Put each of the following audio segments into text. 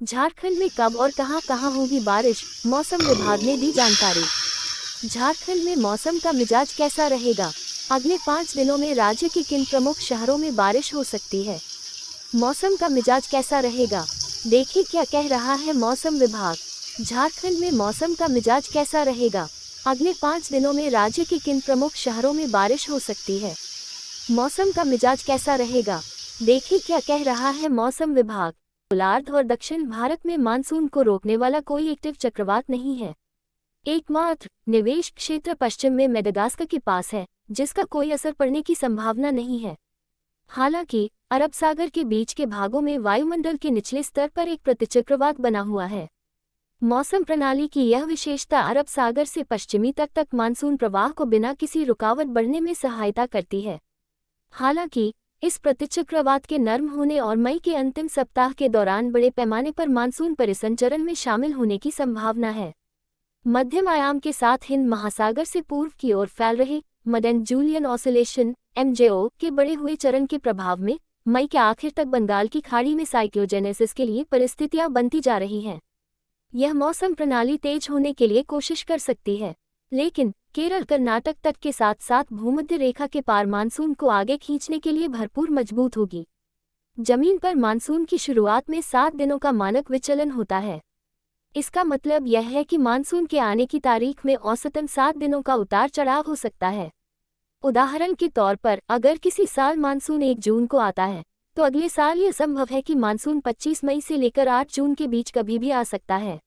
झारखंड में कब और कहां होगी बारिश, मौसम विभाग ने दी जानकारी। झारखंड में मौसम का मिजाज कैसा रहेगा? अगले 5 दिनों में राज्य के किन प्रमुख शहरों में बारिश हो सकती है? मौसम का मिजाज कैसा रहेगा, देखिए क्या कह रहा है मौसम विभाग। झारखंड में मौसम का मिजाज कैसा रहेगा? अगले 5 दिनों में राज्य के किन प्रमुख शहरों में बारिश हो सकती है? मौसम का मिजाज कैसा रहेगा, देखिए क्या कह रहा है मौसम विभाग। गोलार्ध और दक्षिण भारत में मानसून को रोकने वाला कोई एक्टिव चक्रवात नहीं है। एकमात्र निवेश क्षेत्र पश्चिम में मेडागास्कर के पास है, जिसका कोई असर पड़ने की संभावना नहीं है। हालांकि अरब सागर के बीच के भागों में वायुमंडल के निचले स्तर पर एक प्रतिचक्रवात बना हुआ है। मौसम प्रणाली की यह विशेषता अरब सागर से पश्चिमी तट तक मानसून प्रवाह को बिना किसी रुकावट बढ़ने में सहायता करती है। हालांकि इस प्रतिचक्रवात के नर्म होने और मई के अंतिम सप्ताह के दौरान बड़े पैमाने पर मानसून परिसंचरण में शामिल होने की संभावना है। मध्यम आयाम के साथ हिंद महासागर से पूर्व की ओर फैल रहे मदन जूलियन ऑसिलेशन (MJO) के बढ़े हुए चरण के प्रभाव में मई के आखिर तक बंगाल की खाड़ी में साइक्लोजेनेसिस के लिए परिस्थितियां बनती जा रही हैं। यह मौसम प्रणाली तेज होने के लिए कोशिश कर सकती है, लेकिन केरल कर्नाटक तट के साथ साथ भूमध्य रेखा के पार मानसून को आगे खींचने के लिए भरपूर मजबूत होगी। जमीन पर मानसून की शुरुआत में 7 दिनों का मानक विचलन होता है। इसका मतलब यह है कि मानसून के आने की तारीख में औसतन 7 दिनों का उतार चढ़ाव हो सकता है। उदाहरण के तौर पर अगर किसी साल मानसून 1 जून को आता है, तो अगले साल यह संभव है कि मानसून 25 मई से लेकर 8 जून के बीच कभी भी आ सकता है।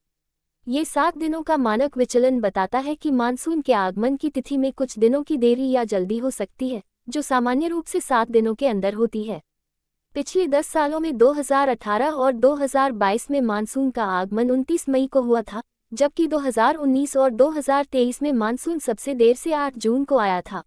ये 7 दिनों का मानक विचलन बताता है कि मानसून के आगमन की तिथि में कुछ दिनों की देरी या जल्दी हो सकती है, जो सामान्य रूप से 7 दिनों के अंदर होती है। पिछले 10 सालों में 2018 और 2022 में मानसून का आगमन 29 मई को हुआ था, जबकि 2019 और 2023 में मानसून सबसे देर से 8 जून को आया था।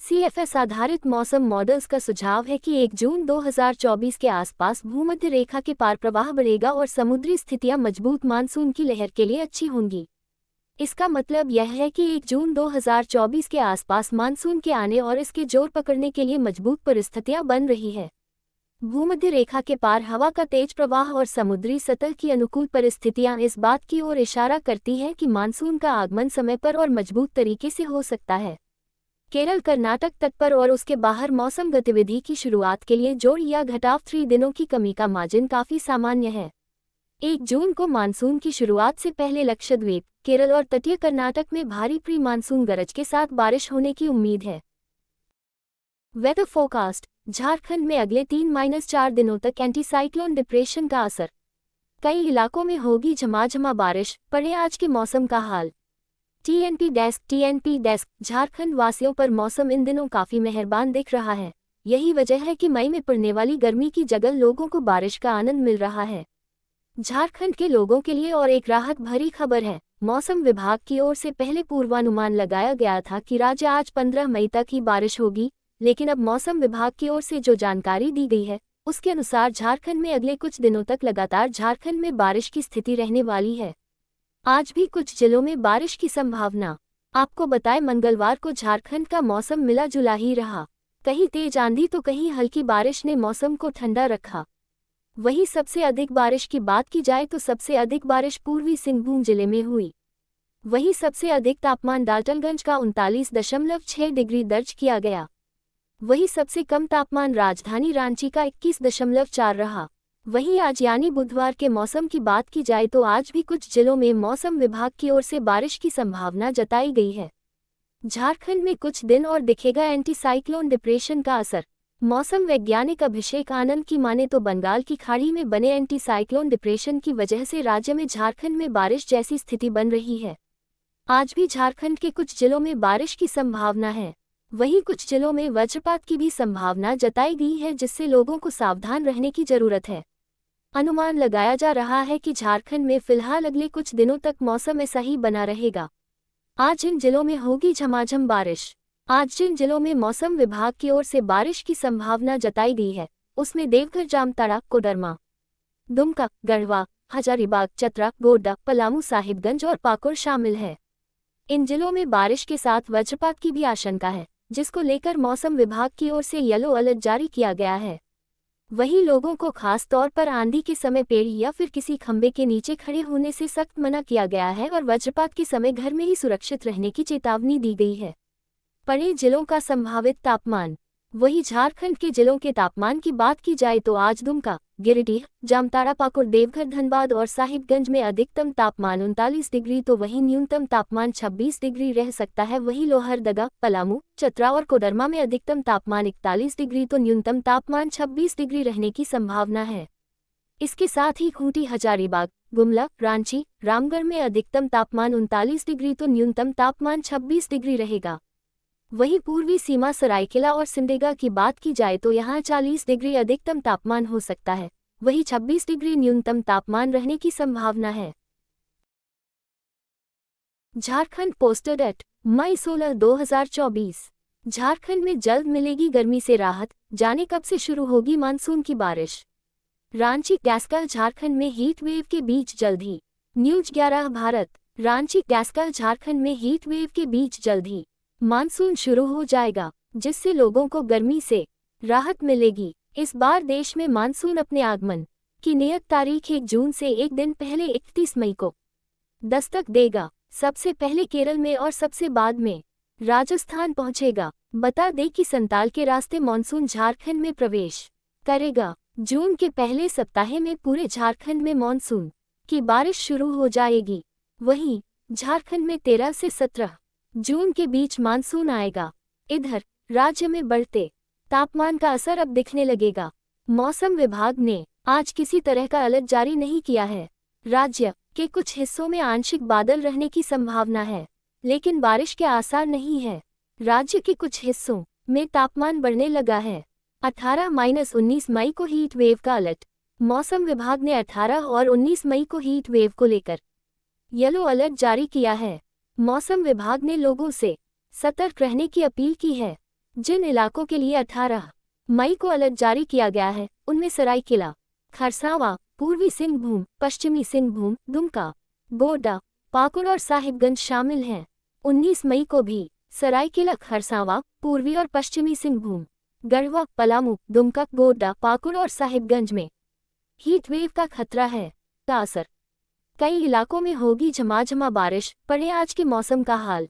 CFS आधारित मौसम मॉडल्स का सुझाव है कि 1 जून 2024 के आसपास भूमध्य रेखा के पार प्रवाह बढ़ेगा और समुद्री स्थितियां मजबूत मानसून की लहर के लिए अच्छी होंगी। इसका मतलब यह है कि 1 जून 2024 के आसपास मानसून के आने और इसके जोर पकड़ने के लिए मजबूत परिस्थितियां बन रही है। भूमध्य रेखा के पार हवा का तेज प्रवाह और समुद्री सतह की अनुकूल परिस्थितियां इस बात की ओर इशारा करती हैं कि मानसून का आगमन समय पर और मजबूत तरीके से हो सकता है। केरल कर्नाटक तट पर और उसके बाहर मौसम गतिविधि की शुरुआत के लिए जोड़ या घटाव 3 दिनों की कमी का मार्जिन काफी सामान्य है। 1 जून को मानसून की शुरुआत से पहले लक्षद्वीप, केरल और तटीय कर्नाटक में भारी प्री मानसून गरज के साथ बारिश होने की उम्मीद है। Weather forecast. झारखंड में अगले 3-4 दिनों तक एंटीसाइक्लोन डिप्रेशन का असर। कई इलाकों में होगी झमाझमा बारिश, पढ़ें आज के मौसम का हाल। TNP desk. झारखंड वासियों पर मौसम इन दिनों काफी मेहरबान दिख रहा है। यही वजह है कि मई में पड़ने वाली गर्मी की जगह लोगों को बारिश का आनंद मिल रहा है। झारखंड के लोगों के लिए और एक राहत भरी खबर है। मौसम विभाग की ओर से पहले पूर्वानुमान लगाया गया था कि राज्य आज 15 मई तक ही बारिश होगी, लेकिन अब मौसम विभाग की ओर से जो जानकारी दी गई है, उसके अनुसार झारखंड में अगले कुछ दिनों तक लगातार झारखंड में बारिश की स्थिति रहने वाली है। आज भी कुछ जिलों में बारिश की संभावना। आपको बताएं, मंगलवार को झारखंड का मौसम मिला जुला ही रहा। कहीं तेज आंधी तो कहीं हल्की बारिश ने मौसम को ठंडा रखा। वहीं सबसे अधिक बारिश की बात की जाए तो सबसे अधिक बारिश पूर्वी सिंहभूम जिले में हुई। वहीं सबसे अधिक तापमान डाल्टनगंज का 39.6 डिग्री दर्ज किया गया। वहीं सबसे कम तापमान राजधानी रांची का 21.4 रहा। वहीं आज यानी बुधवार के मौसम की बात की जाए तो आज भी कुछ जिलों में मौसम विभाग की ओर से बारिश की संभावना जताई गई है। झारखंड में कुछ दिन और दिखेगा एंटीसाइक्लोन डिप्रेशन का असर। मौसम वैज्ञानिक अभिषेक आनंद की माने तो बंगाल की खाड़ी में बने एंटीसाइक्लोन डिप्रेशन की वजह से राज्य में झारखंड में बारिश जैसी स्थिति बन रही है। आज भी झारखंड के कुछ जिलों में बारिश की संभावना है। वहीं कुछ जिलों में वज्रपात की भी संभावना जताई गई है, जिससे लोगों को सावधान रहने की जरूरत है। अनुमान लगाया जा रहा है कि झारखंड में फिलहाल अगले कुछ दिनों तक मौसम ऐसा ही बना रहेगा। आज इन जिलों में होगी झमाझम बारिश। आज जिन जिलों में मौसम विभाग की ओर से बारिश की संभावना जताई गई है, उसमें देवघर, जामताड़ा, कोडरमा, दुमका, गढ़वा, हजारीबाग, चतरा, गोड्डा, पलामू, साहिबगंज और पाकुड़ शामिल है। इन जिलों में बारिश के साथ वज्रपात की भी आशंका है, जिसको लेकर मौसम विभाग की ओर से येलो अलर्ट जारी किया गया है। वहीं लोगों को खास तौर पर आंधी के समय पेड़ या फिर किसी खंबे के नीचे खड़े होने से सख्त मना किया गया है और वज्रपात के समय घर में ही सुरक्षित रहने की चेतावनी दी गई है। पड़े जिलों का संभावित तापमान। वहीं झारखंड के जिलों के तापमान की बात की जाए तो आज दुमका, गिरिडीह, जामताड़ा, पाकुड़, देवघर, धनबाद और साहिबगंज में अधिकतम तापमान 39 डिग्री तो वहीं न्यूनतम तापमान 26 डिग्री रह सकता है। वहीं लोहरदगा, पलामू, चतरा और कोडरमा में अधिकतम तापमान 41 डिग्री तो न्यूनतम तापमान 26 डिग्री रहने की संभावना है। इसके साथ ही खूंटी, हजारीबाग, गुमला, रांची, रामगढ़ में अधिकतम तापमान 39 डिग्री तो न्यूनतम तापमान 26 डिग्री रहेगा। वहीं पूर्वी सीमा सरायकेला और सिमडेगा की बात की जाए तो यहां 40 डिग्री अधिकतम तापमान हो सकता है, वहीं 26 डिग्री न्यूनतम तापमान रहने की संभावना है। Jharkhand poster date May 16, 2024। Jharkhand में जल्द मिलेगी गर्मी से राहत, जाने कब से शुरू होगी मानसून की बारिश। रांची, गैसकल, झारखंड में हीट वेव के बीच जल्द ही। न्यूज 11 भारत। रांची, गैसकल, झारखंड में हीट वेव के बीच जल्द ही मानसून शुरू हो जाएगा, जिससे लोगों को गर्मी से राहत मिलेगी। इस बार देश में मानसून अपने आगमन की नियत तारीख 1 जून से एक दिन पहले 31 मई को दस्तक देगा। सबसे पहले केरल में और सबसे बाद में राजस्थान पहुंचेगा। बता दें कि संताल के रास्ते मानसून झारखंड में प्रवेश करेगा। जून के पहले सप्ताह में पूरे झारखंड में मानसून की बारिश शुरू हो जाएगी। वहीं झारखंड में 13 से 17 जून के बीच मानसून आएगा। इधर राज्य में बढ़ते तापमान का असर अब दिखने लगेगा। मौसम विभाग ने आज किसी तरह का अलर्ट जारी नहीं किया है। राज्य के कुछ हिस्सों में आंशिक बादल रहने की संभावना है, लेकिन बारिश के आसार नहीं है। राज्य के कुछ हिस्सों में तापमान बढ़ने लगा है। 18-19 मई को हीट वेव का अलर्ट। मौसम विभाग ने 18 और 19 मई को हीट वेव को लेकर येलो अलर्ट जारी किया है। मौसम विभाग ने लोगों से सतर्क रहने की अपील की है। जिन इलाकों के लिए 18 मई को अलर्ट जारी किया गया है, उनमें सरायकेला, खरसावां, पूर्वी सिंहभूम, पश्चिमी सिंहभूम, दुमका, गोड्डा, पाकुड़ और साहिबगंज शामिल हैं। 19 मई को भी सरायकेला, खरसावां, पूर्वी और पश्चिमी सिंहभूम, गढ़वा, पलामू, दुमका, गोड्डा, पाकुड़ और साहिबगंज में हीट वेव का खतरा है। का असर कई इलाकों में होगी झमाझमा बारिश। पढ़े आज के मौसम का हाल।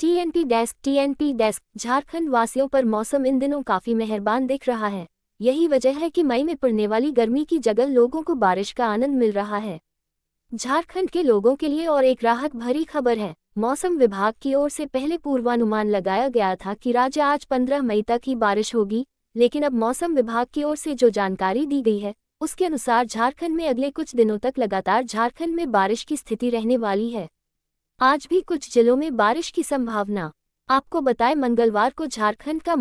TNP desk. झारखंड वासियों पर मौसम इन दिनों काफी मेहरबान दिख रहा है। यही वजह है कि मई में पड़ने वाली गर्मी की जगह लोगों को बारिश का आनंद मिल रहा है। झारखंड के लोगों के लिए और एक राहत भरी खबर है। मौसम विभाग की ओर से पहले पूर्वानुमान लगाया गया था कि राज्य आज 15 मई तक ही बारिश होगी, लेकिन अब मौसम विभाग की ओर से जो जानकारी दी गई है, उसके अनुसार झारखंड में अगले कुछ दिनों तक लगातार झारखंड में बारिश की स्थिति रहने वाली है। आज भी कुछ जिलों में बारिश की संभावना। आपको बताएं, मंगलवार को झारखंड का